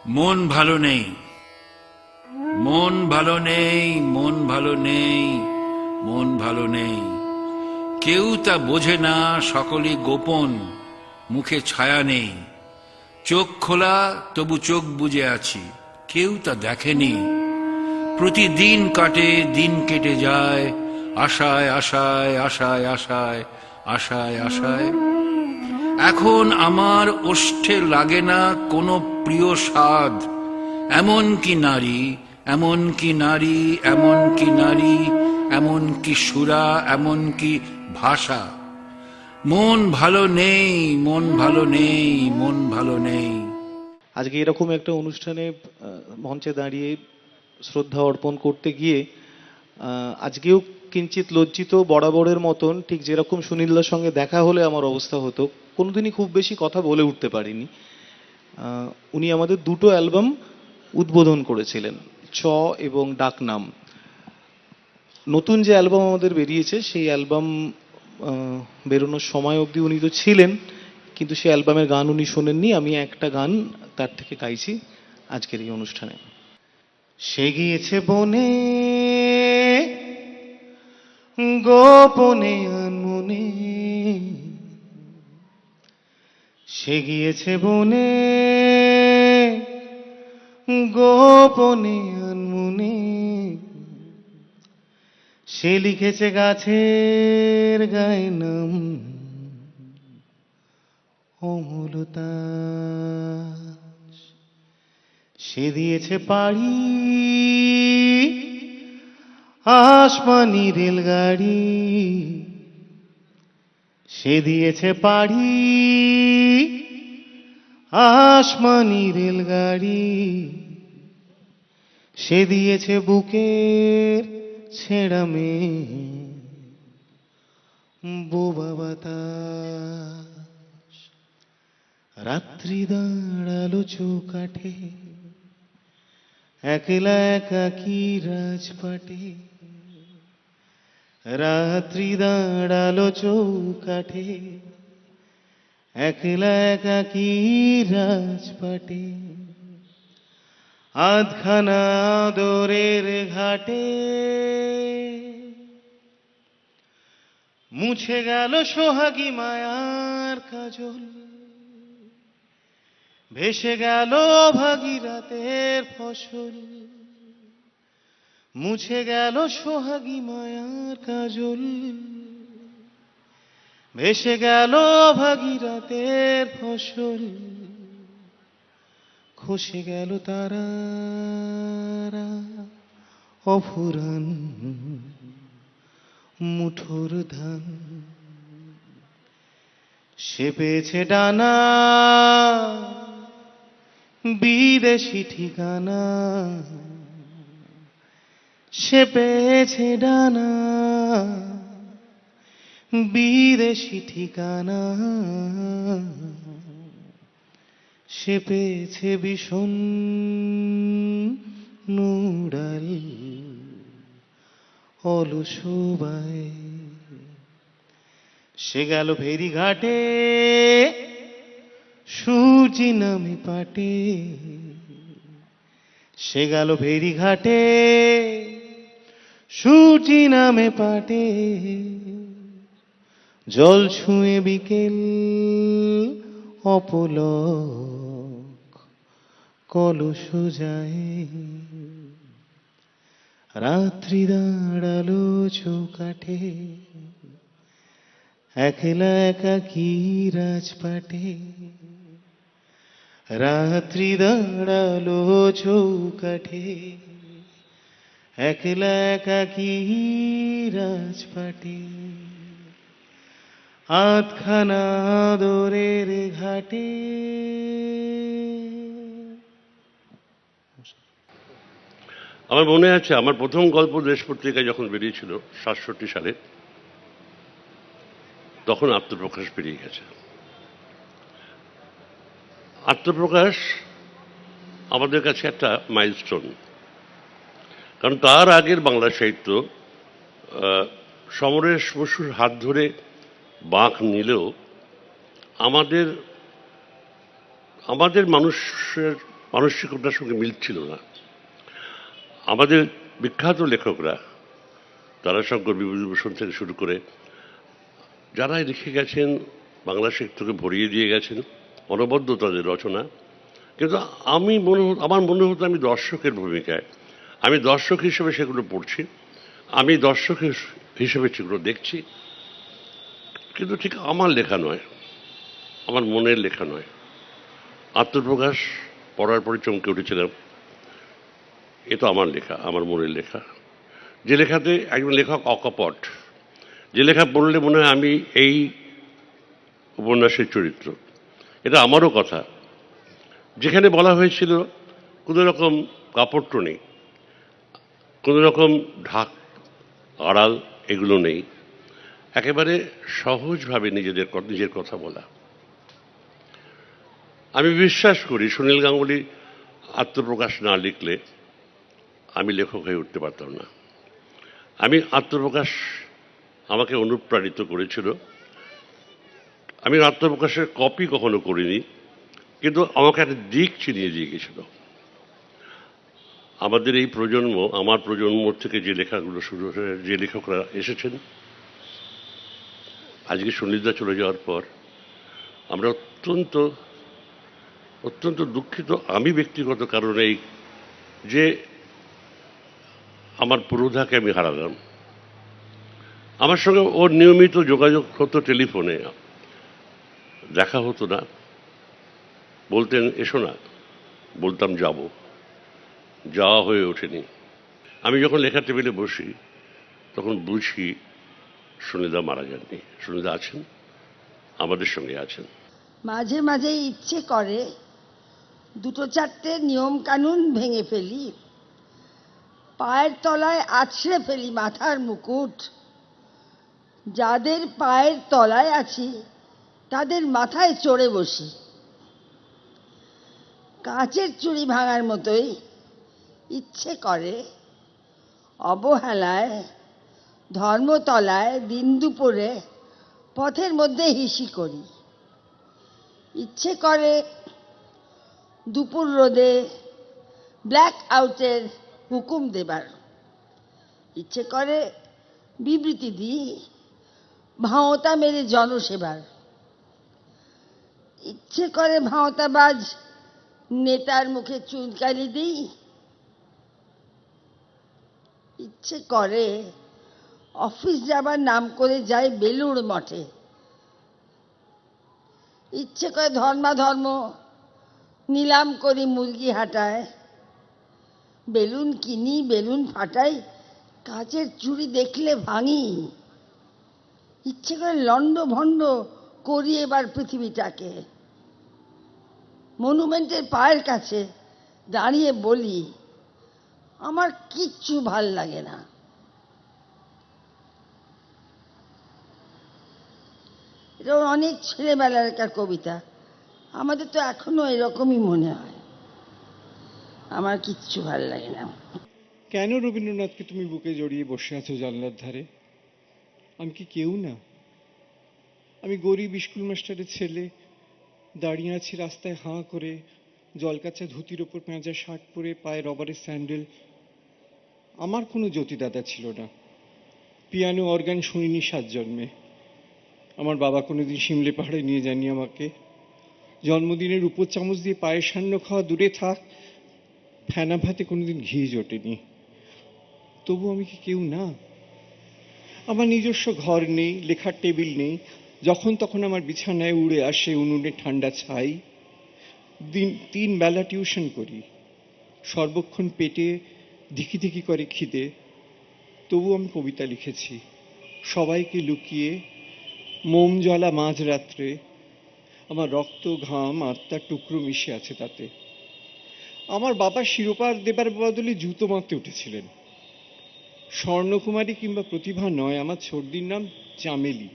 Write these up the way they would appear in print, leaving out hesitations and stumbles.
মন ভালো নেই, মন ভালো নেই, মন ভালো নেই, মন ভালো নেই। কেউ তা বোঝে না, সকলই গোপন, মুখে ছায়া নেই। চোখ খোলা তবু চোখ বুজে আছি, কেউ তা দেখেনি। প্রতিদিন কাটে, দিন কেটে যায়, আশায় আশায় আশায় আশায় আশায় আশায়। এখন আমার ওষ্ঠে লাগে না কোনো প্রিয় স্বাদ। এমন কি নারী, এমন কি নারী, এমন কি নারী, এমন কি সুরা, এমন কি ভাষা। মন ভালো নেই, মন ভালো নেই, মন ভালো নেই। আজকে এরকম একটা অনুষ্ঠানে মঞ্চে দাঁড়িয়ে শ্রদ্ধা অর্পণ করতে গিয়ে আজকেও কিঞ্চিত লজ্জিত, বরাবরের মতন। ঠিক যেরকম সুনীলদার সঙ্গে দেখা হলে আমার অবস্থা হতো, কোনোদিনই খুব বেশি কথা বলে উঠতে পারিনি। উনি আমাদের দুটো অ্যালবাম উদ্বোধন করেছিলেন, চ এবং ডাকনাম। নতুন যে অ্যালবাম আমাদের বেরিয়েছে সেই অ্যালবাম বেরোনোর সময় অবধি উনি তো ছিলেন, কিন্তু সেই অ্যালবামের গান উনি শোনেননি। আমি একটা গান তার থেকে গাইছি আজকের এই অনুষ্ঠানে। সে গিয়েছে বনে গোপনে আনমনে, সে গিয়েছে বনে গোপনে আনমনে, সে লিখেছে গাছের গায়ে নাম অমলতা, সে দিয়েছে পাড়ি আসমানি রেলগাড়ি, সে দিয়েছে পাড়ি আসমানি রেলগাড়ি, সে দিয়েছে বুকের ছেঁড়া মেয়ে বোবা বাতাস। রাত্রি দাঁড়ালো চৌকাঠে, একলা একাকী রাজপাটে। রাত্রি দাঁড়ালো চৌকাঠে, একলা একাকী রাজপাটে। আধখানা আদরের ঘাটে মুছে গেল সোহাগী মায়ার কাজল, ভেসে গেল ভাগীরথের ফসল। মুছে গেল সোহাগী মায়ার কাজল, ভেসে গেল ভাগীরথের ফসল। খসে গেল তারারা অফুরান মুঠোর ধান। সে পেয়েছে ডানা বিদেশি ঠিকানা, সে পেয়েছে ডানা বিদেশি ঠিকানা, সে পেয়েছে ভীষণ নুডাল অলসবায়। সে গেল ফেরিঘাটে সূর্যি নামে পাটে, সে গেল ফেরিঘাটে সূর্যি নামে পাটে। জল ছুঁয়ে বিকেল অপলক কলস যায়। রাত্রি দাঁড়ালো চৌকাঠে, একলা একাকী রাজপাটে। রাত্রি দাঁড়ালো চৌকাঠে, একলা একাকী রাজপাটে। আধখানা আদরের ঘাটে। আমার মনে আছে আমার প্রথম গল্প দেশ পত্রিকায় যখন বেরিয়েছিল 67 সালে, তখন আত্মপ্রকাশ বেরিয়ে গেছে। আত্মপ্রকাশ আমাদের কাছে একটা মাইলস্টোন, কারণ তার আগের বাংলা সাহিত্য সমরেশ বসুর হাত ধরে বাঁক নিলেও আমাদের মানুষের মানসিকতার সঙ্গে মিলছিল না। আমাদের বিখ্যাত লেখকরা তারাশঙ্কর বিভূতিভূষণ থেকে শুরু করে যারাই লিখে গেছেন বাংলা সাহিত্যকে ভরিয়ে দিয়ে গেছেন, অনবদ্য তাদের রচনা। কিন্তু আমার মনে হতো আমি দর্শকের ভূমিকায়, আমি দর্শক হিসেবে সেগুলো পড়ছি, আমি দর্শক হিসেবে সেগুলো দেখছি, কিন্তু ঠিক আমার লেখা নয়, আমার মনের লেখা নয়। আত্মপ্রকাশ পড়ার পরে চমকে উঠেছিলাম, এ তো আমার লেখা, আমার মনের লেখা। যে লেখাতে একজন লেখক অকপট, যে লেখা পড়লে মনে হয় আমি এই উপন্যাসের চরিত্র, এটা আমারও কথা। যেখানে বলা হয়েছিল কোনো রকম কাপড় নেই, কোনো রকম ঢাক আড়াল এগুলো নেই, একেবারে সহজভাবে নিজের কথা বলা। আমি বিশ্বাস করি সুনীল গাঙ্গুলি আত্মপ্রকাশ না লিখলে আমি লেখক হয়ে উঠতে পারতাম না। আমি আত্মপ্রকাশ আমাকে অনুপ্রাণিত করেছিল। আমি আত্মপ্রকাশের কপি কখনো করিনি, কিন্তু আমাকে একটা দিক চিনিয়ে দিয়ে গেছিল। আমাদের এই প্রজন্ম, আমার প্রজন্ম থেকে যে লেখাগুলো শুরু হয়ে যে লেখকরা এসেছেন, আজকে সুনীলদা চলে যাওয়ার পর আমরা অত্যন্ত দুঃখিত। আমি ব্যক্তিগত কারণেই যে আমার পুরোধাকে আমি হারালাম। আমার সঙ্গে ওর নিয়মিত যোগাযোগ হতো, টেলিফোনে দেখা হতো না। বলতেন এসো না, বলতাম যাব, যাওয়া হয়ে ওঠেনি। আমি যখন লেখার টেবিলে বসি তখন বুঝি সুনীলদা মারা যাননি, সুনীলদা আছেন, আমাদের সঙ্গে আছেন। মাঝে মাঝে ইচ্ছে করে দুটো চারটে নিয়ম কানুন ভেঙে ফেলি, পায়ের তলায় আছড়ে ফেলি মাথার মুকুট। যাদের পায়ের তলায় আছি তাদের মাথায় চড়ে বসি। কাঁচের চুড়ি ভাঙার মতোই ইচ্ছে করে অবহেলায় ধর্মতলায় দিন দুপুরে পথের মধ্যে হিসি করি। ইচ্ছে করে দুপুর রোদে ব্ল্যাক আউটের হুকুম দেবার। ইচ্ছে করে বিবৃতি দিই ভাঁওতা মেরে জনসেবার। ইচ্ছে করে ভাঁওতাবাজ নেতার মুখে চুনকালি দিই। ইচ্ছে করে অফিস যাবার নাম করে যাই বেলুড় মঠে। ইচ্ছে করে ধর্মাধর্ম নিলাম করি মুরগি হাটায়। বেলুন কিনি, বেলুন ফাটাই, কাচের চুড়ি দেখলে ভাঙি। ইচ্ছে করে লন্ড ভন্ড করি এবার পৃথিবীটাকে। মনুমেন্টের পায়ের কাছে দাঁড়িয়ে বলি আমার কিচ্ছু ভাল লাগে না। এটা অনেক ছেলেবেলার একটা কবিতা, আমাদের তো এখনো এরকমই মনে হয় আমার কিচ্ছু ভাল লাগে না। কেন রবীন্দ্রনাথকে তুমি বুকে জড়িয়ে বসে আছো জানলার ধারে? আমি কি কেউ না? আমি গরিব স্কুল মাস্টারের ছেলে, দাঁড়িয়ে আছি রাস্তায় হাঁ করে, জলকাচা ধুতির ওপর পেঁচা শার্ট পরে, পায়ে রবারের স্যান্ডেল। আমার কোনো জ্যোতিদাদা ছিল না, পিয়ানো অর্গান শুনিনি 7 জন্মে। আমার বাবা কোনোদিন সিমলে পাহাড়ে নিয়ে যায়নি আমাকে। জন্মদিনের উপর চামচ দিয়ে পায়ের সান্ন খাওয়া দূরে থাক, ফেনা ভাতে কোনোদিন ঘি জোটেনি। তবু আমি কি কেউ না? আমার নিজস্ব ঘর নেই, লেখার টেবিল নেই। যখন তখন আমার বিছানায় উড়ে আসে উনুনে ঠান্ডা ছাই। 3 বেলা টিউশন করি, সর্বক্ষণ পেটে ধিকি ধিকি করে খিদে। তবু আমি কবিতা লিখেছি, সবাইকে লুকিয়ে, মোম জ্বলা মাঝরাত্রে। আমার রক্ত ঘাম আত্মার টুকরো মিশে আছে তাতে। আমার বাবা শিরোপা দেবার বদলে জুতো মারতে উঠেছিলেন। স্বর্ণকুমারী কিংবা প্রতিভা নয়, আমার ছোটদির নাম চামেলি।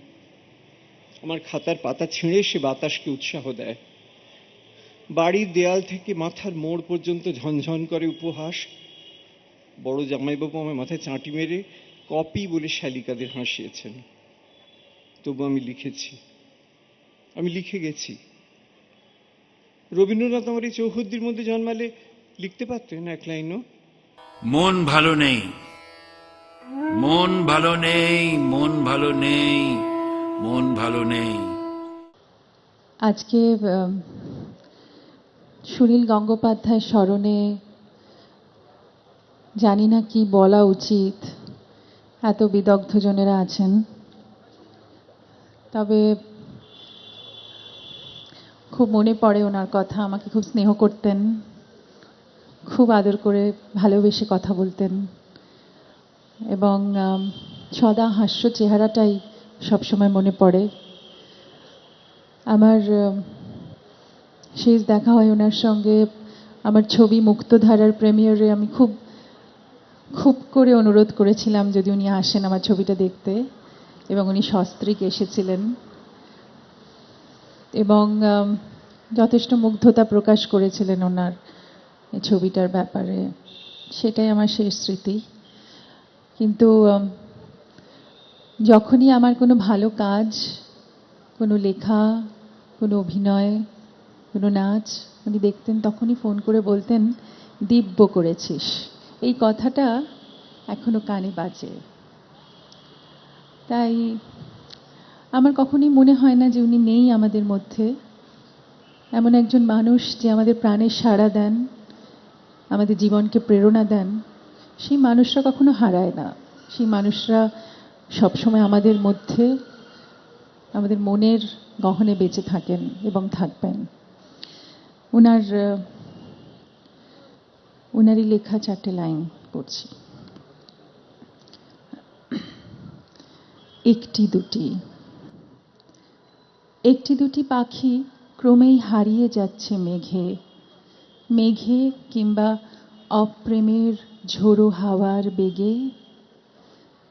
আমার খাতার পাতা ছিঁড়ে সে বাতাসকে উৎসাহ দেয়। বাড়ির দেয়াল থেকে মাথার মোড় পর্যন্ত ঝনঝন করে উপহাস। বড় জামাইবাবু আমার মাথায় চাঁটি মেরে কপি বলে শালিকাদের হাসিয়েছেন। তবু আমি লিখেছি, আমি লিখে গেছি। রবীন্দ্রনাথ আমার এই চৌহদ্দির মধ্যে জন্মালে লিখতে পারতেন এক লাইনও? মন ভালো নেই, মন ভালো নেই, মন ভালো নেই, মন ভালো নেই। আজকে সুনীল গঙ্গোপাধ্যায়ের স্মরণে জানি না কি বলা উচিত, এত বিদগ্ধজনেরা আছেন। তবে খুব মনে পড়ে ওনার কথা। আমাকে খুব স্নেহ করতেন, খুব আদর করে ভালোবেসে কথা বলতেন, এবং সদা হাস্য চেহারাটাই সবসময় মনে পড়ে। আমার শেষ দেখা হয় ওনার সঙ্গে আমার ছবি মুক্তধারার প্রিমিয়ারে। আমি খুব খুব করে অনুরোধ করেছিলাম যদি উনি আসেন আমার ছবিটা দেখতে, এবং উনি সস্ত্রীক এসেছিলেন এবং যথেষ্ট মুগ্ধতা প্রকাশ করেছিলেন ওনার এই ছবিটার ব্যাপারে। সেটাই আমার শেষ স্মৃতি। কিন্তু যখনই আমার কোনো ভালো কাজ, কোনো লেখা, কোনো অভিনয়, কোনো নাচ উনি দেখতেন, তখনই ফোন করে বলতেন, দিব্য করেছিস। এই কথাটা এখনো কানে বাজে। তাই আমার কখনোই মনে হয় না যে উনি নেই আমাদের মধ্যে। এমন একজন মানুষ যে আমাদের প্রাণে সাড়া দেন, আমাদের জীবনকে প্রেরণা দেন, সেই মানুষরা কখনো হারায় না। সেই মানুষরা সবসময় আমাদের মধ্যে, আমাদের মনের গহনে বেঁচে থাকেন এবং থাকবেন। উনারই লেখা 4টে লাইন পড়ছি। একটি দুটি পাখি ক্রমেই হারিয়ে যাচ্ছে মেঘে, মেঘে কিংবা অপ্রেমের ঝোড়ো হাওয়ার বেগে।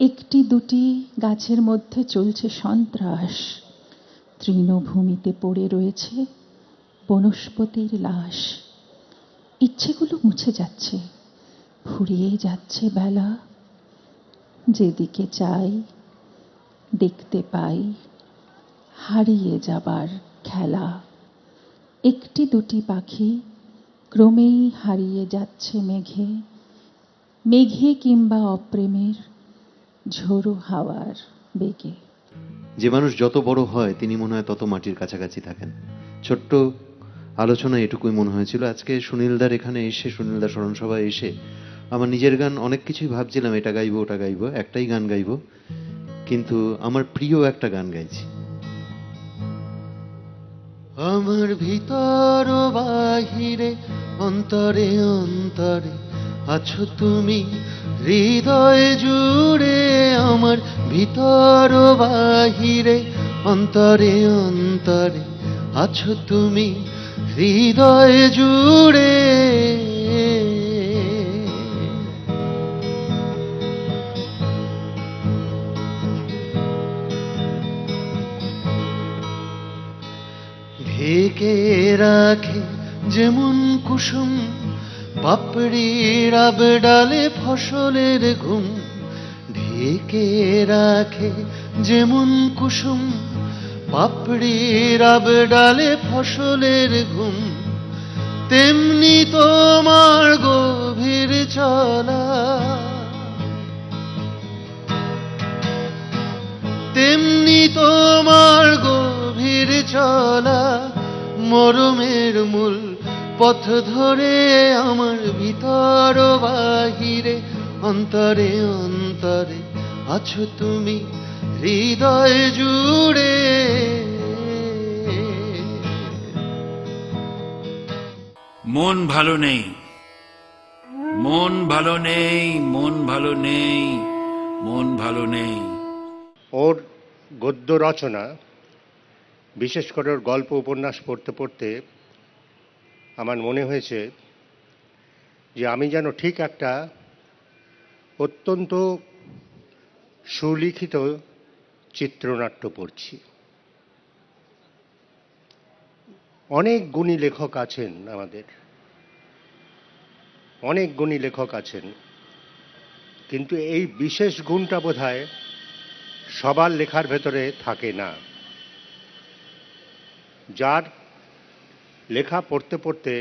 একটি দুটি গাছের মধ্যে চলছে সন্ত্রাস, তৃণভূমিতে পড়ে রয়েছে বনস্পতির লাশ। ইচ্ছেগুলো মুছে যাচ্ছে, ফুরিয়ে যাচ্ছে বেলা। যেদিকে চাই দেখতে পাই হারিয়ে যাবার খেলা। একটি দুটি পাখি ক্রমেই হারিয়ে যাচ্ছে মেঘে, মেঘে কিংবা অপ্রেমের ঝোড়ো হাওয়ার বেগে। যে মানুষ যত বড় হয় তিনি মনে হয় তত মাটির কাছাকাছি থাকেন। ছোট্ট আলোচনা এটুকুই মনে হয়েছিল। আজকে সুনীলদার এখানে এসে, সুনীলদার স্মরণসভায় এসে আমার নিজের গান অনেক কিছুই ভাবছিলাম, এটা গাইবো ওটা গাইবো, একটাই গান গাইবো, কিন্তু আমার প্রিয় একটা গান গাইছি। আমার ভিতর বাহিরে অন্তরে অন্তরে আছো তুমি, হৃদয় জুড়ে আমার ভিতর বাহিরে অন্তরে অন্তরে আছো তুমি, হৃদয় জুড়ে। ঢেকে রাখে যেমন কুসুম পাপড়ির আবডালে ফসলের ঘুম, ঢেকে রাখে যেমন কুসুম পাপড়ির আবডালে ফসলের ঘুম, তেমনি তোমার গভীর চলা, তেমনি তোমার গভীর চলা, মরমের মূল পথ ধরে আমার ভিতর বাহিরে অন্তরে অন্তরে আছো তুমি, হৃদয় জুড়ে। মন ভালো নেই, মন ভালো নেই, মন ভালো নেই, মন ভালো নেই। ওর গদ্য রচনা, বিশেষ করে ওর গল্প উপন্যাস পড়তে পড়তে আমার মনে হয়েছে যে আমি যেন ঠিক একটা অত্যন্ত সুলিখিত চিত্রনাট্য পড়ছি। অনেক গুণী লেখক আছেন আমাদের, অনেক গুণী লেখক আছেন, কিন্তু এই বিশেষ গুণটা বোধহয় সবার লেখার ভেতরে থাকে না। যার লেখা পড়তে পড়তে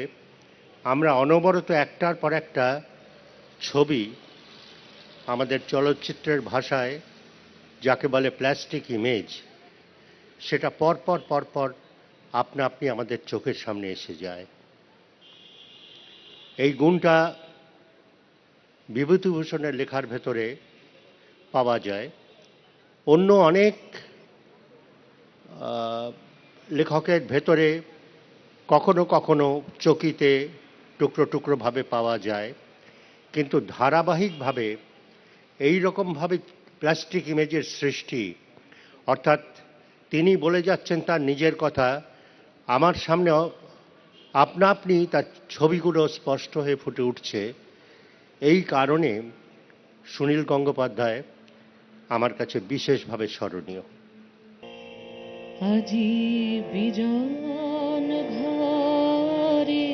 আমরা অনবরত একটার পর একটা ছবি, আমাদের চলচ্চিত্রের ভাষায় যাকে বলে প্লাস্টিক ইমেজ, সেটা পরপর পরপর আপনা আপনি আমাদের চোখের সামনে এসে যায়। এই গুণটা বিভূতিভূষণের লেখার ভেতরে পাওয়া যায়। অন্য অনেক লেখকের ভেতরে কখনো কখনো চকিতে টুকরো টুকরো ভাবে পাওয়া যায়, কিন্তু ধারাবাহিকভাবে এই রকমভাবে প্লাস্টিক ইমেজের সৃষ্টি, অর্থাৎ তিনি বলে যাচ্ছেন তার নিজের কথা, আমার সামনে আপনা আপনি তার ছবিগুলো স্পষ্ট হয়ে ফুটে উঠছে। এই কারণে সুনীল গঙ্গোপাধ্যায় আমার কাছে বিশেষভাবে স্মরণীয়। আজি বিজন ঘরে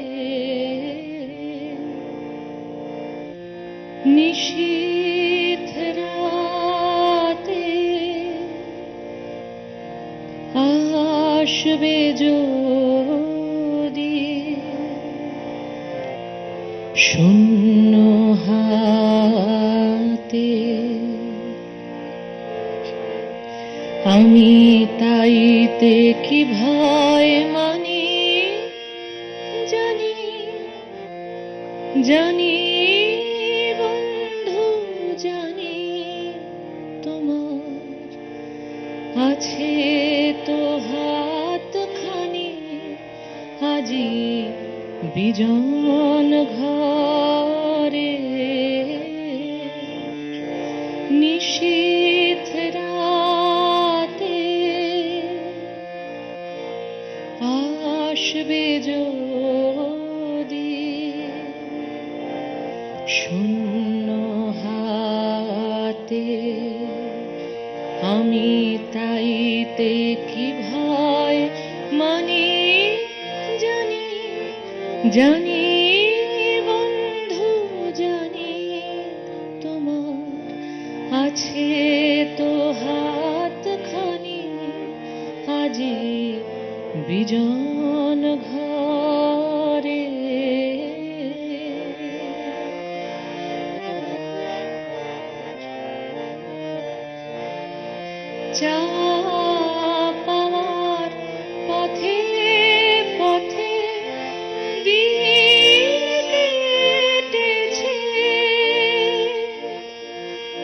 নিশীথ রাতে আসবে যদি শূন্য হাতে, আমি তাইতে কি ভয় মানি, জানি জানি বন্ধু জানি, তোমার আছে তো হাতখানি, আজি বিজন ঘরে নিশীথ রাতে আসবে যদি শূন্য হাতে, আমি তাইতে কি ভয় মানি, জানি জানি বন্ধু জানি, তোমার আছে তো হাতখানি, আজি বিজন ঘরে। চাওয়া পাওয়ার পথে পথে দিন কেটেছে,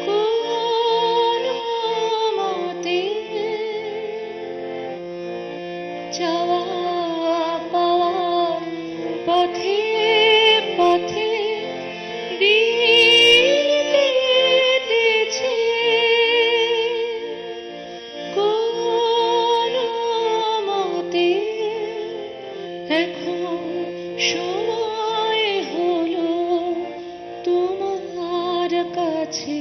কোন মতে চাওয়া পাওয়ার পথে পথে দিন কেটেছে, কোন মতে এখন সময় হলো তোমার কাছে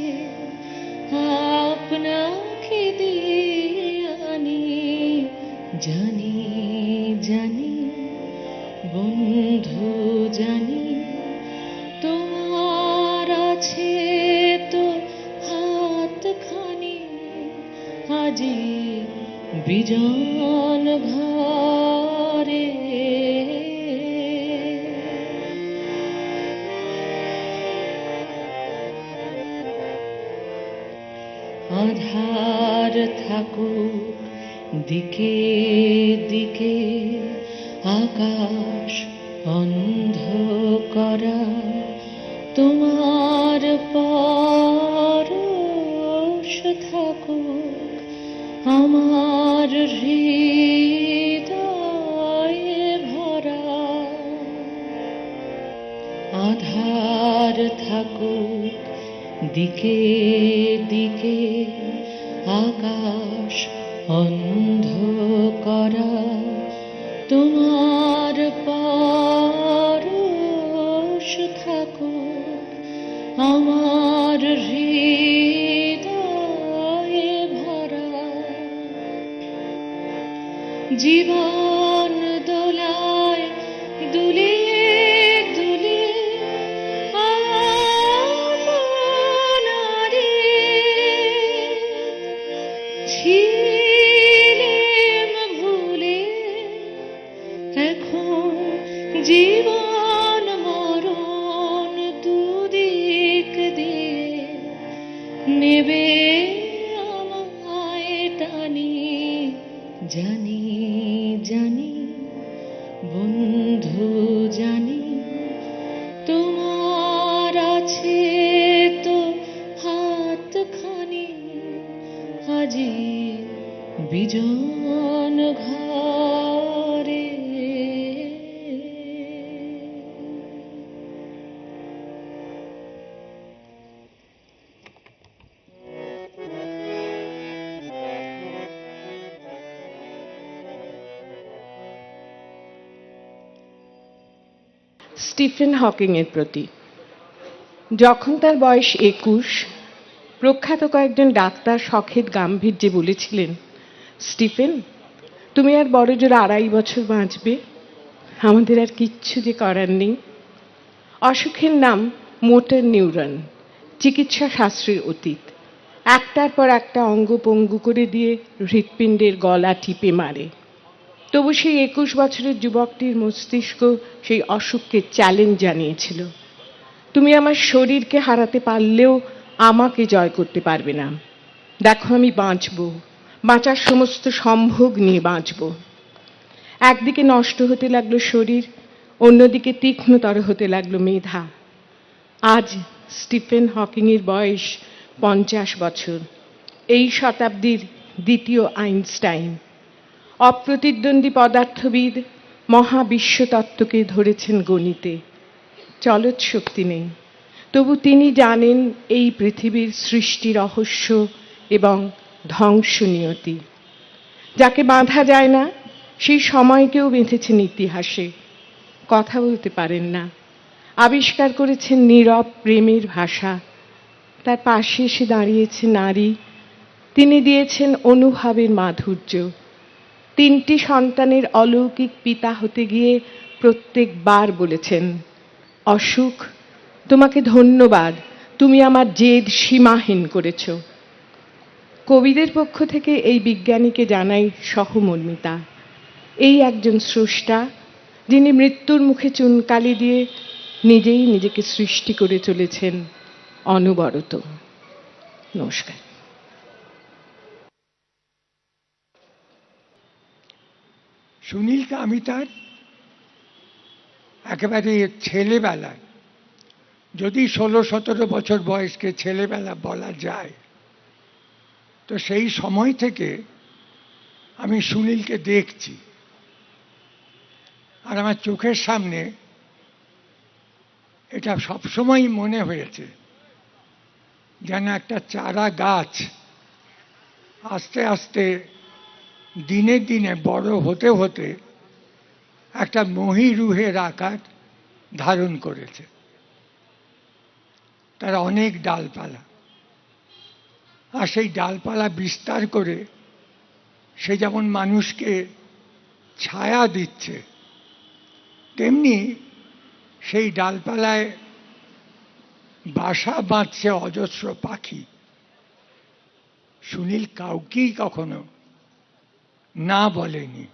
আপনাকে দিয়ে আনি, জানি জানি বন্ধু জানি, তোমার আছে তো হাতখানি, আজি বিজন ঘরে। আধার থাকুক দিকে দিকে, আকাশ অন্ধকারা, তোমার পরশ থাকুক আমার হৃদয়ে ভরা, আধার থাকুক দিকে দিকে, আকাশ অন্ধকারা, তোমার পরশ থাকুক আমার হৃদয়ে ভরা, জীবন দোলায় দুলে দুলে আপনারে ছিলেম ভুলে, এখন স্টিফেন হকিংয়ের প্রতি। যখন তার বয়স 21, প্রখ্যাত কয়েকজন ডাক্তার শখের গাম্ভীর্যে বলেছিলেন, স্টিফেন, তুমি আর বড় জোর 2.5 বছর বাঁচবে, আমাদের আর কিচ্ছু যে করার নেই। অসুখের নাম মোটর নিউরন, চিকিৎসা শাস্ত্রের অতীত। একটার পর একটা অঙ্গ পঙ্গু করে দিয়ে হৃৎপিণ্ডের গলা টিপে মারে। তবু সেই 21 বছরের যুবকটির মস্তিষ্ক সেই অসুখকে চ্যালেঞ্জ জানিয়েছিল, তুমি আমার শরীরকে হারাতে পারলেও আমাকে জয় করতে পারবে না। দেখো, আমি বাঁচব, বাঁচার সমস্ত সম্ভোগ নিয়ে বাঁচব। একদিকে নষ্ট হতে লাগলো শরীর, অন্যদিকে তীক্ষ্ণতর হতে লাগলো মেধা। আজ স্টিফেন হকিংয়ের বয়স 50 বছর, এই শতাব্দীর দ্বিতীয় আইনস্টাইন। অপ্রতিদ্বন্দ্বী পদার্থবিদ, মহাবিশ্বতত্ত্বকে ধরেছেন গণিতে। চলৎ শক্তি নেই, তবু তিনি জানেন এই পৃথিবীর সৃষ্টি রহস্য এবং ধ্বংস নিয়তি। যাকে বাঁধা যায় না, সেই সময়কেও বেঁধেছেন ইতিহাসে। কথা বলতে পারেন না, আবিষ্কার করেছেন নীরব প্রেমের ভাষা। তার পাশে এসে দাঁড়িয়েছে নারী, তিনি দিয়েছেন অনুভবের মাধুর্য। 3টি সন্তানের অলৌকিক পিতা হতে গিয়ে প্রত্যেকবার বলেছেন, অসুখ, তোমাকে ধন্যবাদ, তুমি আমার জেদ সীমাহীন করেছ। কবিদের পক্ষ থেকে এই বিজ্ঞানীকে জানাই সহমর্মিতা। এই একজন স্রষ্টা, যিনি মৃত্যুর মুখে চুনকালি দিয়ে নিজেই নিজেকে সৃষ্টি করে চলেছেন অনবরত। নমস্কার। সুনীলকে আমি তার একেবারে ছেলেবেলায়, যদি 16-17 বছর বয়সকে ছেলেবেলা বলা যায়, তো সেই সময় থেকে আমি সুনীলকে দেখছি। আর আমার চোখের সামনে এটা সবসময় মনে হয়েছে যেন একটা চারা গাছ আস্তে আস্তে দিনে দিনে বড় হতে হতে একটা মহীরুহের আকার ধারণ করেছে। তার অনেক ডালপালা, আর সেই ডালপালা বিস্তার করে সে যেমন মানুষকে ছায়া দিচ্ছে, তেমনি সেই ডালপালায় বাসা বাঁধছে অজস্র পাখি। সুনীল কাউকেই কখনো না বলেনি।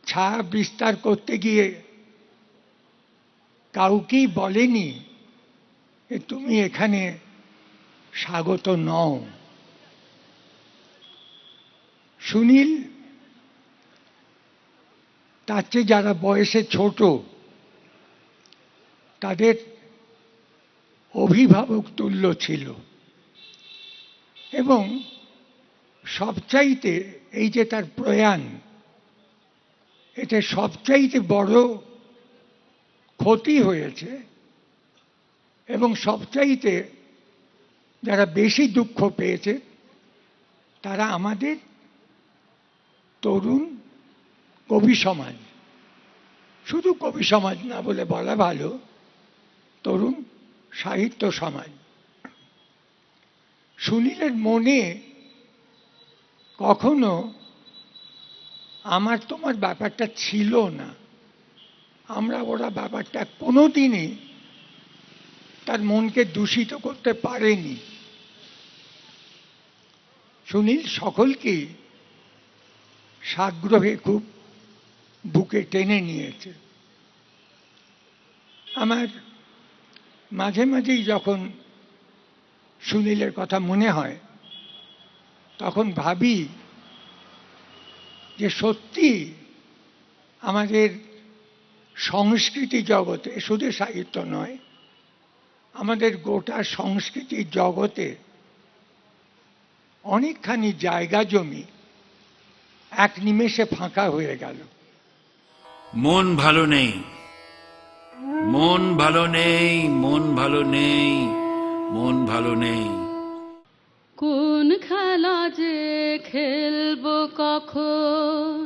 ছায়া বিস্তার করতে গিয়ে কাউকেই বলেনি তুমি এখানে স্বাগত নও। সুনীল তার চেয়ে যারা বয়সে ছোট, তাদের অভিভাবক তুল্য ছিল। এবং সবচাইতে এই যে তার প্রয়াণ, এটা সবচাইতে বড় ক্ষতি হয়েছে, এবং সবচাইতে যারা বেশি দুঃখ পেয়েছে তারা আমাদের তরুণ কবি সমাজ। শুধু কবি সমাজ না বলে বলা ভালো, তরুণ সাহিত্য সমাজ। সুনীলের মনে কখনো আমার তোমার ব্যাপারটা ছিল না। আমরা ওরা ব্যাপারটা কোনোদিনই তার মনকে দূষিত করতে পারেনি। সুনীল সকলকেই সাগ্রহে খুব বুকে টেনে নিয়েছে। আমার মাঝে মাঝেই যখন সুনীলের কথা মনে হয়, তখন ভাবি যে সত্যি আমাদের সংস্কৃতি জগতে, শুধু সাহিত্য নয়, আমাদের গোটা সংস্কৃতি জগতে অনেকখানি জায়গা জমি এক নিমেষে ফাঁকা হয়ে গেল। মন ভালো নেই, মন ভালো নেই, মন ভালো নেই, মন ভালো নেই। কোন খেলা যে খেলবো কখন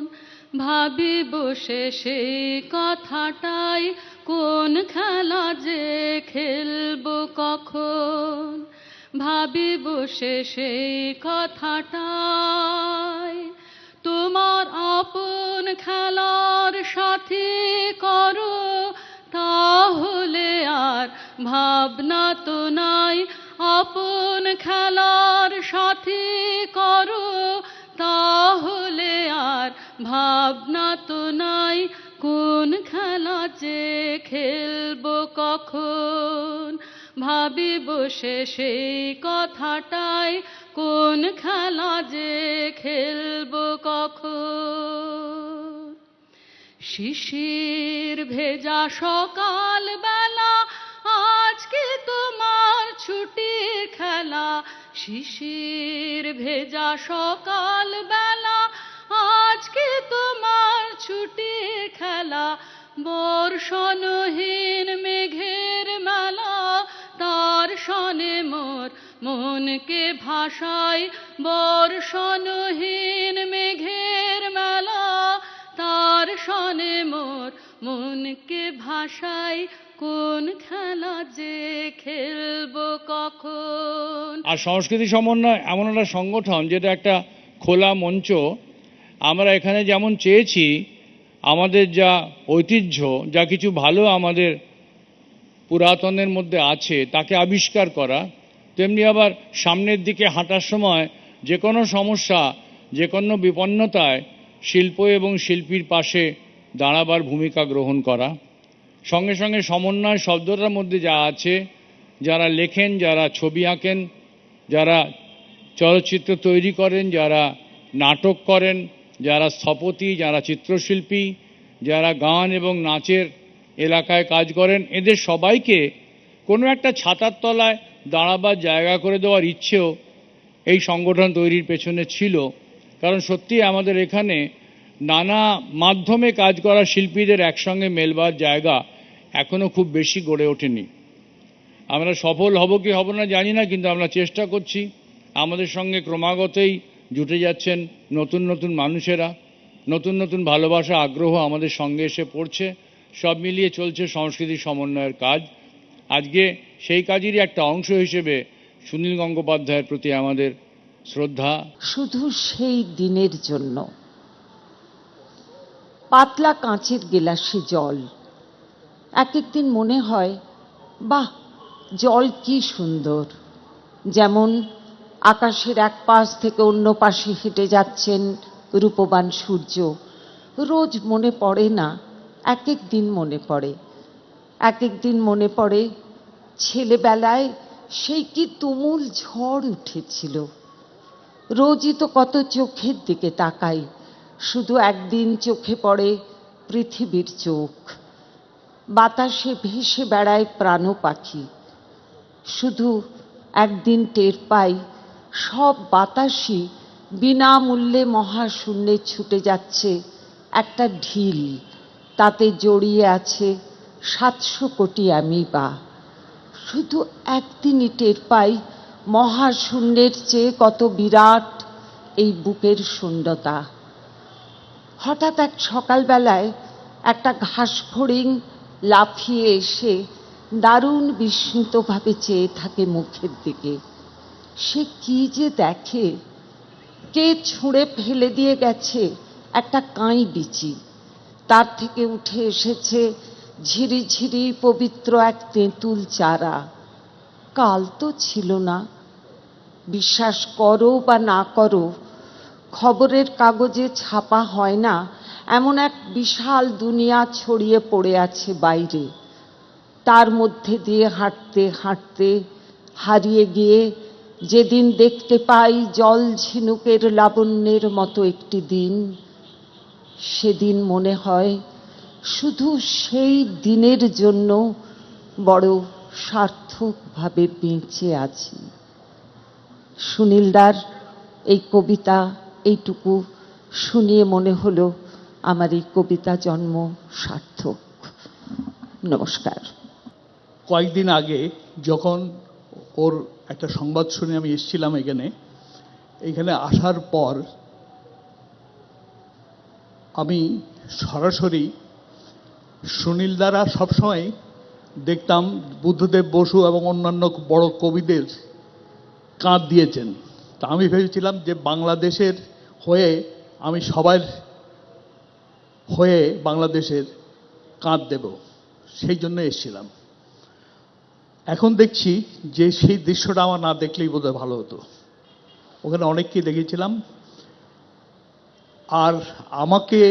ভাবি বসে সেই কথাটাই, কোন খেলা যে খেলবো কখন। ভাবি বসে সেই কথাটাই, তোমার আপন খেলার সাথে করো, তাহলে আর ভাবনা তো নাই। আপন খেলার সাথে করো, তাহলে আর ভাবনা তো নাই। কোন খেলা যে খেলবো কখন। ভাবি বসে সেই কথাটাই, কোন খেলা যে খেলবো কখন। শিশির ভেজা সকাল বেলা, আজকে তোমার ছুটির খেলা। শিশির ভেজা সকাল বেলা, আজকে তোমার ছুটির খেলা। বর্ষণহীন মেঘের মেলা, তার সনে মোর মনকে ভাসায়। বর্ষণহীন মেঘের মেলা, তার সনে মোর মনকে ভাসায়। কোন খেলা যে খেলবো কখন। আর সংস্কৃতি সমন্বয় এমন একটা সংগঠন যেটা একটা খোলা মঞ্চ। আমরা এখানে যেমন চেয়েছি আমাদের যা ঐতিহ্য, যা কিছু ভালো আমাদের পুরাতনের মধ্যে আছে তাকে আবিষ্কার করা, তেমনি আবার সামনের দিকে হাঁটার সময় যে কোনো সমস্যা, যে কোনো বিপন্নতায় শিল্প এবং শিল্পীর পাশে দাঁড়াবার ভূমিকা গ্রহণ করা। সঙ্গে সঙ্গে সমন্বয় শব্দটার মধ্যে যা আছে, যারা লেখেন, যারা ছবি আঁকেন, যারা চলচ্চিত্র তৈরি করেন, যারা নাটক করেন, যারা স্থপতি, যারা চিত্রশিল্পী, যারা গান এবং নাচের এলাকায় কাজ করেন, এদের সবাইকে কোনো একটা ছাতার তলায় দাঁড়াবার জায়গা করে দেওয়ার ইচ্ছেও এই সংগঠন তৈরির পেছনে ছিল। কারণ সত্যি আমাদের এখানে নানা মাধ্যমে কাজ করা শিল্পীদের একসঙ্গে মেলবার জায়গা এখনো খুব বেশি গড়ে ওঠেনি। আমরা সফল হব কি হব না জানি না, কিন্তু আমরা চেষ্টা করছি। আমাদের সঙ্গে ক্রমাগতই জুটে যাচ্ছেন নতুন নতুন মানুষেরা, নতুন নতুন ভালোবাসা, আগ্রহ আমাদের সঙ্গে এসে পড়ছে। সব মিলিয়ে চলছে সংস্কৃতি সমন্বয়ের কাজ। আজকে সেই কাজেরই একটা অংশ হিসেবে সুনীল গঙ্গোপাধ্যায়ের প্রতি আমাদের শ্রদ্ধা। শুধু সেই দিনের জন্য পাতলা কাঁচের গেলাসে জল। এক একদিন মনে হয়, বাহ, জল কি সুন্দর। যেমন আকাশের এক পাশ থেকে অন্য পাশে হেঁটে যাচ্ছেন রূপবান সূর্য। রোজ মনে পড়ে না, এক এক দিন মনে পড়ে। এক একদিন মনে পড়ে ছেলেবেলায় সেই কি তুমুল ঝড় উঠেছিল। রোজই তো কত চোখের দিকে তাকাই, শুধু একদিন চোখে পড়ে পৃথিবীর চোখ। বাতাসে ভেসে বেড়ায় প্রাণ পাখি, শুধু একদিন টের পাই সব বাতাসই বিনামূল্যে মহাশূন্যে ছুটে যাচ্ছে একটা ঢিল, তাতে জড়িয়ে আছে 700 কোটি অ্যামিবা। শুধু একদিনই টের পাই মহাশূন্যের চেয়ে কত বিরাট এই বুকের শূন্যতা। হঠাৎ এক সকালবেলায় একটা ঘাস ফড়িং লাফিয়ে এসে দারুণ বিস্মিতভাবে চেয়ে থাকে মুখের দিকে। সে কি যে দেখে, কে ছুঁড়ে ফেলে দিয়ে গেছে একটা কাঁই বিচি, তার থেকে উঠে এসেছে ঝিরিঝিরি পবিত্র এক তেঁতুল চারা। কাল তো ছিল না। বিশ্বাস করো বা না করো, খবরের কাগজে ছাপা হয় না এমন এক বিশাল দুনিয়া ছড়িয়ে পড়ে আছে বাইরে। তার মধ্যে দিয়ে হাঁটতে হাঁটতে হারিয়ে গিয়ে যেদিন দেখতে পাই জল ঝিনুকের লাবণ্যের মতো একটি দিন, সেদিন মনে হয় শুধু সেই দিনের জন্য বড় সার্থকভাবে বেঁচে আছি। সুনীলদার এই কবিতা এইটুকু শুনিয়ে মনে হলো আমার এই কবিতা জন্ম সার্থক। নমস্কার। কয়েকদিন আগে যখন ওর একটা সংবাদ শুনে আমি এসেছিলাম এখানে আসার পর আমি সরাসরি সুনীল দ্বারা সবসময় দেখতাম বুদ্ধদেব বসু এবং অন্যান্য বড় কবিদের কাঁধ দিয়েছেন। তা আমি ভেবেছিলাম যে বাংলাদেশের হয়ে আমি সবার হয়ে বাংলাদেশের কাঁধ দেব, সেই জন্য এসেছিলাম। এখন দেখছি যে সেই দৃশ্যটা আমার না দেখলেই বোধহয় ভালো হতো। ওখানে অনেককেই দেখেছিলাম। আর আমাকে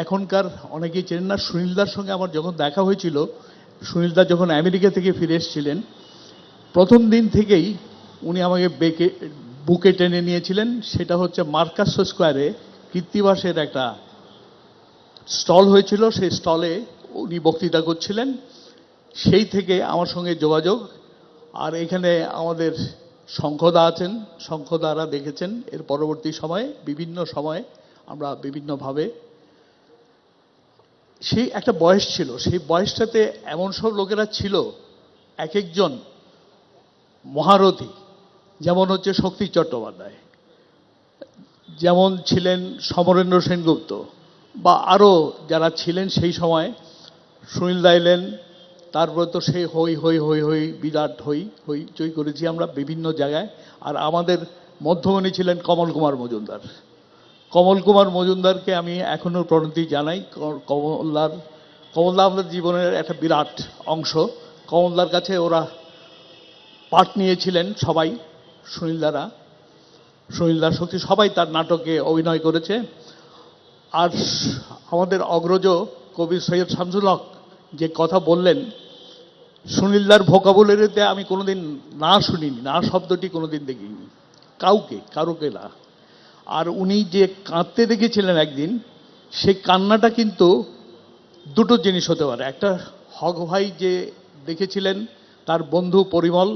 এখনকার অনেকেই চেনেন না, সুনীলদার সঙ্গে আমার যখন দেখা হয়েছিল, সুনীলদা যখন আমেরিকা থেকে ফিরে এসেছিলেন, প্রথম দিন থেকেই উনি আমাকে বুকে টেনে নিয়েছিলেন। সেটা হচ্ছে মার্কাস স্কোয়ারে কৃত্তিবাসের একটা স্টল হয়েছিল, সেই স্টলে উনি বক্তৃতা করছিলেন। সেই থেকে আমার সঙ্গে যোগাযোগ। আর এখানে আমাদের শঙ্খদা আছেন, শঙ্খদারা দেখেছেন এর পরবর্তী সময়ে বিভিন্ন সময়ে আমরা বিভিন্নভাবে, সেই একটা বয়স ছিল, সেই বয়সটাতে এমন সব লোকেরা ছিল এক একজন মহারথী, যেমন হচ্ছে শক্তি চট্টোপাধ্যায়, যেমন ছিলেন সমরেন্দ্র সেনগুপ্ত, বা আরও যারা ছিলেন সেই সময়। সুনীলদা এলেন, তারপরে তো সেই হই হই হই হই বিরাট হইচই করেছি আমরা বিভিন্ন জায়গায়। আর আমাদের মধ্যমণি ছিলেন কমল কুমার মজুমদার। কমল কুমার মজুমদারকে আমি এখনো প্রণতি জানাই। কমলদা আমাদের জীবনের একটা বিরাট অংশ। কমলদার কাছে ওরা পাঠ নিয়েছিলেন সবাই, সুনীলদার শক্তি, সবাই তার নাটকে অভিনয় করেছে। আর আমাদের অগ্রজ কবি সৈয়দ শামসুল হক যে কথা বললেন, সুনীলদার ভোকাবুলারিতে আমি কোনোদিন না শুনিনি, না শব্দটি কোনোদিন দেখিনি কারোকে না। আর উনি যে কাঁদতে দেখেছিলেন একদিন, সেই কান্নাটা কিন্তু দুটো জিনিস হতে পারে। একটা, হক ভাই যে দেখেছিলেন তার বন্ধু পরিমল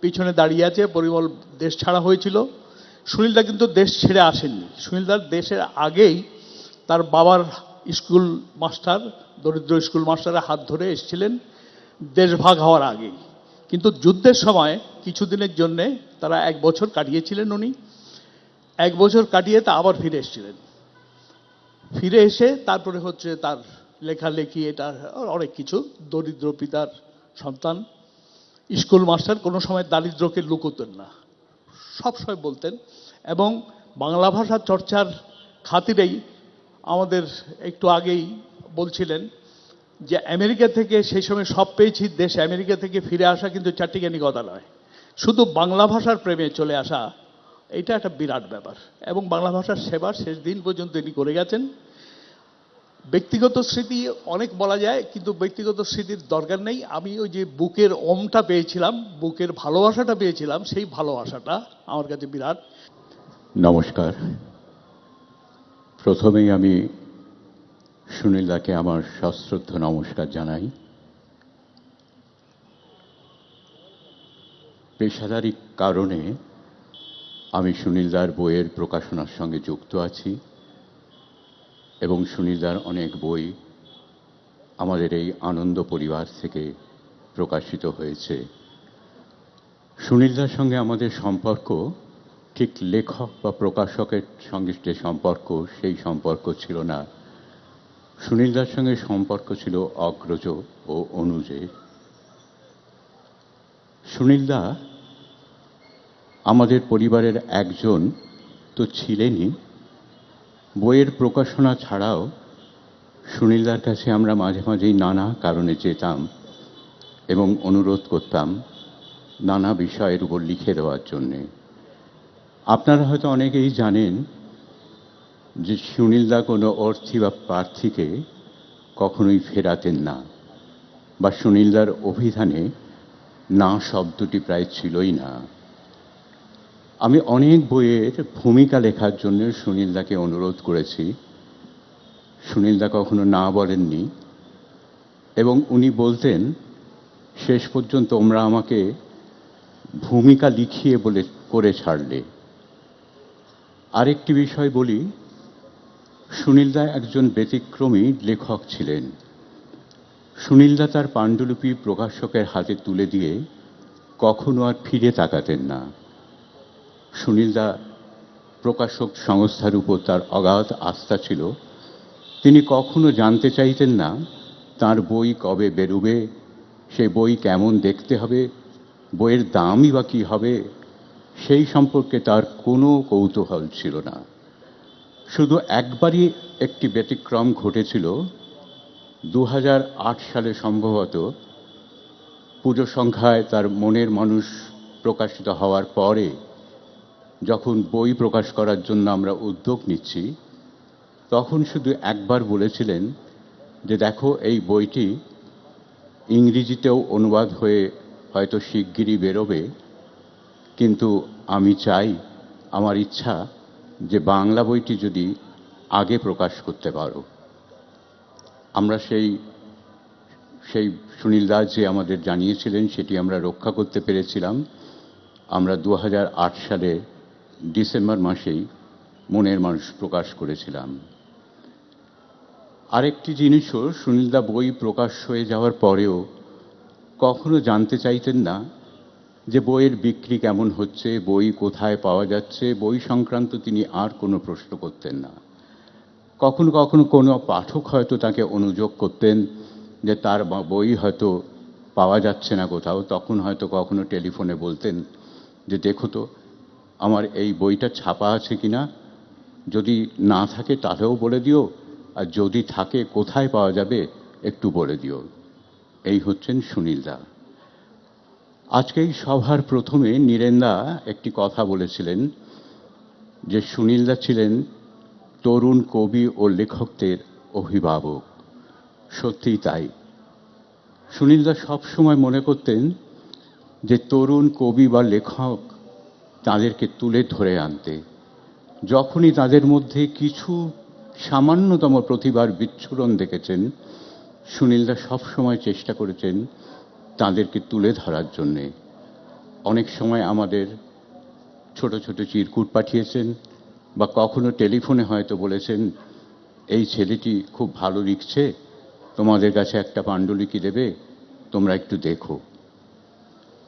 পিছনে দাঁড়িয়ে আছে, পরিমল দেশ ছাড়া হয়েছিল। সুনীলদা কিন্তু দেশ ছেড়ে আসেননি। সুনীলদার দেশের আগেই তার বাবার স্কুল মাস্টার, দরিদ্র স্কুল মাস্টারের হাত ধরে এসেছিলেন দেশভাগ হওয়ার আগেই। কিন্তু যুদ্ধের সময় কিছুদিনের জন্যে তারা 1 বছর কাটিয়েছিলেন। উনি 1 বছর কাটিয়ে তা আবার ফিরে এসেছিলেন। ফিরে এসে তারপরে হচ্ছে তার লেখালেখি, এটা অনেক কিছু। দরিদ্র পিতার সন্তান, স্কুল মাস্টার, কোনো সময় দারিদ্র্যকে লুকোতেন না, সবসময় বলতেন। এবং বাংলা ভাষা চর্চার খাতিরেই আমাদের একটু আগেই বলছিলেন যে আমেরিকা থেকে সেই সময় সব পেয়েছি, দেশ আমেরিকা থেকে ফিরে আসা কিন্তু চারটিখানি কথা নয়, শুধু বাংলা ভাষার প্রেমে চলে আসা, এটা একটা বিরাট ব্যাপার। এবং বাংলা ভাষার সেবা শেষ দিন পর্যন্ত তিনি করে গেছেন। ব্যক্তিগত স্মৃতি অনেক বলা যায়, কিন্তু ব্যক্তিগত স্মৃতির দরকার নেই। আমি ওই যে বুকের ওমটা পেয়েছিলাম, বুকের ভালোবাসাটা পেয়েছিলাম, সেই ভালোবাসাটা আমার কাছে বিরাট। নমস্কার। প্রথমেই আমি সুনীলদাকে আমার সশ্রদ্ধ নমস্কার জানাই। পেশাদারি কারণে আমি সুনীলদার বইয়ের প্রকাশনার সঙ্গে যুক্ত আছি এবং সুনীলদার অনেক বই আমাদের এই আনন্দ পরিবার থেকে প্রকাশিত হয়েছে। সুনীলদার সঙ্গে আমাদের সম্পর্ক ঠিক লেখক বা প্রকাশকের সঙ্গে যে সম্পর্ক, সেই সম্পর্ক ছিল না। সুনীলদার সঙ্গে সম্পর্ক ছিল অগ্রজ ও অনুজের। সুনীলদা আমাদের পরিবারের একজন তো ছিলেনই, বইয়ের প্রকাশনা ছাড়াও সুনীলদার কাছে আমরা মাঝে মাঝেই নানা কারণে যেতাম এবং অনুরোধ করতাম নানা বিষয়ের উপর লিখে দেওয়ার জন্যে। আপনারা হয়তো অনেকেই জানেন যে সুনীলদা কোনো অর্থী বা প্রার্থীকে কখনোই ফেরাতেন না, বা সুনীলদার অভিধানে না শব্দটি প্রায় ছিলই না। আমি অনেক বইয়ের ভূমিকা লেখার জন্য সুনীলদাকে অনুরোধ করেছি, সুনীলদা কখনো না বলেননি। এবং উনি বলতেন, শেষ পর্যন্ত তোমরা আমাকে ভূমিকা লিখিয়ে বলে করে ছাড়লে। আরেকটি বিষয় বলি, সুনীলদা একজন ব্যতিক্রমী লেখক ছিলেন। সুনীলদা তার পাণ্ডুলিপি প্রকাশকের হাতে তুলে দিয়ে কখনো আর ফিরে তাকাতেন না। সুনীলদা প্রকাশক সংস্থার উপর তার অগাধ আস্থা ছিল তিনি কখনো জানতে চাইতেন না তার বই কবে বেরোবে, সেই বই কেমন দেখতে হবে, বইয়ের দামই বা কী হবে, সেই সম্পর্কে তার কোনো কৌতূহল ছিল না। শুধু একবারই একটি ব্যতিক্রম ঘটেছিল। 2008 সালে সম্ভবত পুজো সংখ্যায় তার মনের মানুষ প্রকাশিত হওয়ার পরে যখন বই প্রকাশ করার জন্য আমরা উদ্যোগ নিচ্ছি, তখন শুধু একবার বলেছিলেন যে দেখো, এই বইটি ইংরেজিতেও অনুবাদ হয়ে হয়তো শিগগিরই বেরোবে, কিন্তু আমি চাই, আমার ইচ্ছা যে বাংলা বইটি যদি আগে প্রকাশ করতে পারো। আমরা সেই সুনীল দাস যে আমাদের জানিয়েছিলেন সেটি আমরা রক্ষা করতে পেরেছিলাম। আমরা 2008 সালে ডিসেম্বর মাসেই মনের মানুষ প্রকাশ করেছিলাম। আরেকটি জিনিসও, সুনীলদা বই প্রকাশ হয়ে যাওয়ার পরেও কখনো জানতে চাইতেন না যে বইয়ের বিক্রি কেমন হচ্ছে, বই কোথায় পাওয়া যাচ্ছে, বই সংক্রান্ত তিনি আর কোনো প্রশ্ন করতেন না। কখনো কখনো কোনো পাঠক হয়তো তাকে অনুযোগ করতেন যে তার বই হয়তো পাওয়া যাচ্ছে না কোথাও, তখন হয়তো কখনো টেলিফোনে বলতেন যে দেখো তো আমার এই বইটা ছাপা আছে কিনা, যদি না থাকে তাহলেও বলে দিও, আর যদি থাকে কোথায় পাওয়া যাবে একটু বলে দিও। এই হচ্ছেন সুনীলদা। আজকে এই সভার প্রথমে নীরেনদা একটি কথা বলেছিলেন যে সুনীলদা ছিলেন তরুণ কবি ও লেখকদের অভিভাবক। সত্যিই তাই। সুনীলদা সবসময় মনে করতেন যে তরুণ কবি বা লেখক তাদেরকে তুলে ধরে আনতে। যখনই তাদের মধ্যে কিছু সামান্যতম প্রতিভার বিচ্ছুরণ দেখেছেন, সুনীলদা সবসময় চেষ্টা করেছেন তাদেরকে তুলে ধরার জন্যে। অনেক সময় আমাদের ছোট ছোট চিরকুট পাঠিয়েছেন, বা কখনো টেলিফোনে হয়তো বলেছেন এই ছেলেটি খুব ভালো লিখছে, তোমাদের কাছে একটা পাণ্ডুলিপি দেবে, তোমরা একটু দেখো।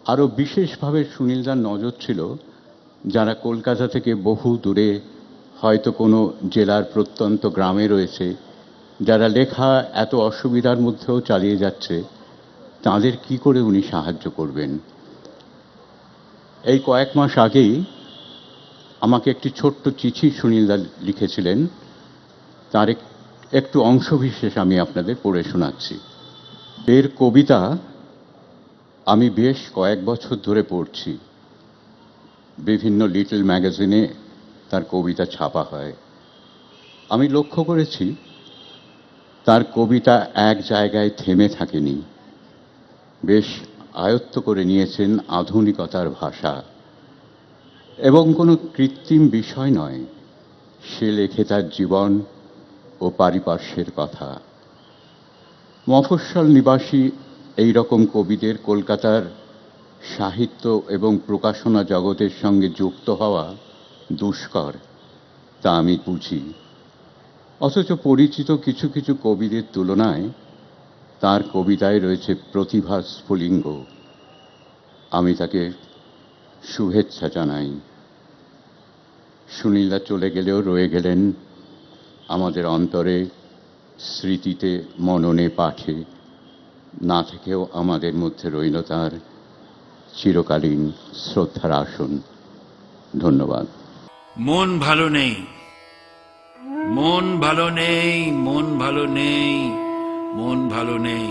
আরও বিশেষভাবে সুনীলদার নজর ছিল যারা কলকাতা থেকে বহু দূরে, হয়তো কোনো জেলার প্রত্যন্ত গ্রামে রয়েছে, যারা লেখা এত অসুবিধার মধ্যেও চালিয়ে যাচ্ছে, তাদের কি করে উনি সাহায্য করবেন। এই কয়েক মাস আগেই আমাকে একটি ছোট্ট চিঠি সুনীলদা লিখেছিলেন, তার একটু অংশবিশেষ আমি আপনাদের পড়ে শোনাচ্ছি। এর কবিতা আমি বেশ কয়েক বছর ধরে পড়ছি। বিভিন্ন লিটল ম্যাগাজিনে তার কবিতা ছাপা হয়। আমি লক্ষ্য করেছি তার কবিতা এক জায়গায় থেমে থাকেনি, বেশ আয়ত্ত করে নিয়েছেন আধুনিকতার ভাষা। এবং কোনো কৃত্রিম বিষয় নয়, সে লেখে তার জীবন ও পারিপার্শ্বের কথা। মফস্বল নিবাসী এই রকম কবিদের কলকাতার সাহিত্য এবং প্রকাশনা জগতের সঙ্গে যুক্ত হওয়া দুষ্কর, তা আমি বুঝি। অথচ পরিচিত কিছু কিছু কবিদের তুলনায় তার কবিতায় রয়েছে প্রতিভার স্ফুলিঙ্গ। আমি তাকে শুভেচ্ছা জানাই। সুনীলদা চলে গেলেও রয়ে গেলেন আমাদের অন্তরে, স্মৃতিতে, মননে, পাঠে। না থেকেও আমাদের মধ্যে রইল তার চিরকালীন শ্রদ্ধার আসন। ধন্যবাদ। মন ভালো নেই, মন ভালো নেই, মন ভালো নেই, মন ভালো নেই।